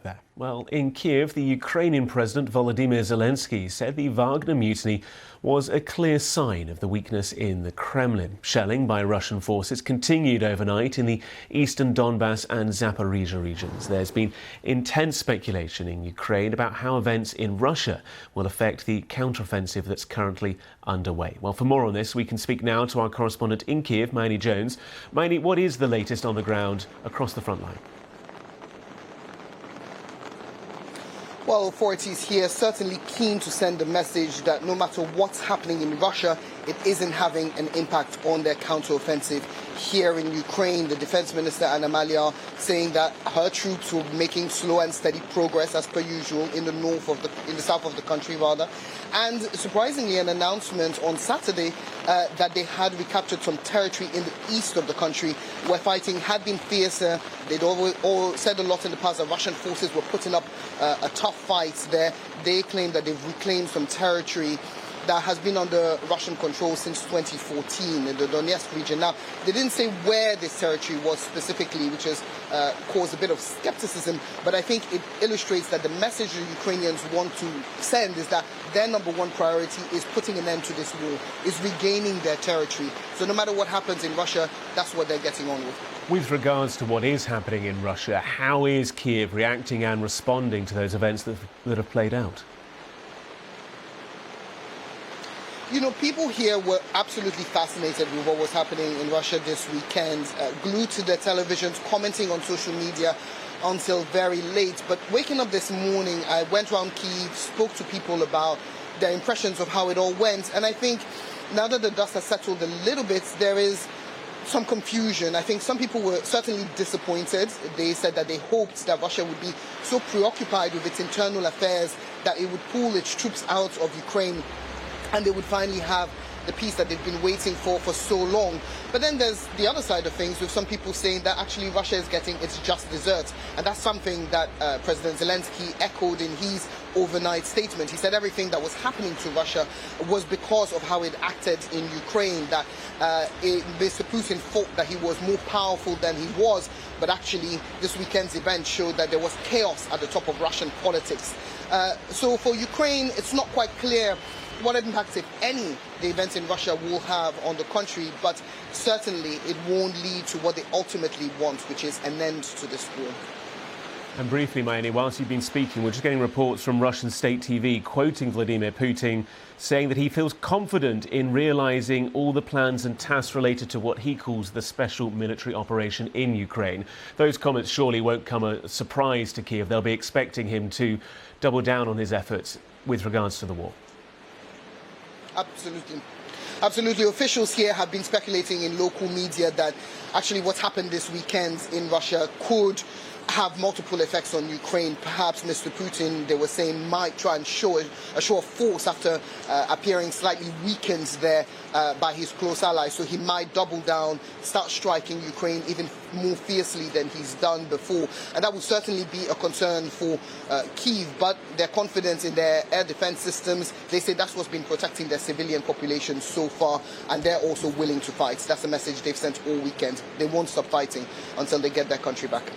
There. Well, in Kiev, the Ukrainian President Volodymyr Zelensky said the Wagner Mutiny was a clear sign of the weakness in the Kremlin. Shelling by Russian forces continued overnight in the eastern Donbass and Zaporizhia regions. There's been intense speculation in Ukraine about how events in Russia will affect the counteroffensive that's currently underway. Well, for more on this, we can speak now to our correspondent in Kiev, Maini Jones. Maini, what is the latest on the ground across the front line? Well, authorities here certainly keen to send a message that no matter what's happening in Russia, it isn't having an impact on their counteroffensive here in Ukraine. The Defense Minister, Anna Malia, saying that her troops were making slow and steady progress as per usual in the south of the country rather. And surprisingly, an announcement on Saturday that they had recaptured some territory in the east of the country where fighting had been fiercer. They'd all said a lot in the past that Russian forces were putting up a tough fight there. They claim that they've reclaimed some territory that has been under Russian control since 2014 in the Donetsk region. Now, they didn't say where this territory was specifically, which has caused a bit of skepticism, but I think it illustrates that the message the Ukrainians want to send is that their number one priority is putting an end to this war, is regaining their territory. So no matter what happens in Russia, that's what they're getting on with. With regards to what is happening in Russia, how is Kiev reacting and responding to those events that have played out? You know, people here were absolutely fascinated with what was happening in Russia this weekend, glued to their televisions, commenting on social media until very late. But waking up this morning, I went around Kyiv, spoke to people about their impressions of how it all went. And I think now that the dust has settled a little bit, there is some confusion. I think some people were certainly disappointed. They said that they hoped that Russia would be so preoccupied with its internal affairs that it would pull its troops out of Ukraine and they would finally have the peace that they've been waiting for so long. But then there's the other side of things, with some people saying that actually Russia is getting its just desserts. And that's something that President Zelensky echoed in his overnight statement. He said everything that was happening to Russia was because of how it acted in Ukraine, that Mr. Putin thought that he was more powerful than he was, but actually this weekend's event showed that there was chaos at the top of Russian politics. So for Ukraine, it's not quite clear what impact, if any, the events in Russia will have on the country, but certainly it won't lead to what they ultimately want, which is an end to this war. And briefly, Maini, whilst you've been speaking, we're just getting reports from Russian state TV quoting Vladimir Putin, saying that he feels confident in realising all the plans and tasks related to what he calls the special military operation in Ukraine. Those comments surely won't come as a surprise to Kiev. They'll be expecting him to double down on his efforts with regards to the war. Absolutely. Officials here have been speculating in local media that actually what happened this weekend in Russia could have multiple effects on Ukraine. Perhaps Mr. Putin, they were saying, might try and show a show of force after appearing slightly weakened there by his close allies. So he might double down, start striking Ukraine even more fiercely than he's done before. And that would certainly be a concern for Kyiv. But their confidence in their air defense systems, they say that's what's been protecting their civilian population so far. And they're also willing to fight. That's the message they've sent all weekend. They won't stop fighting until they get their country back.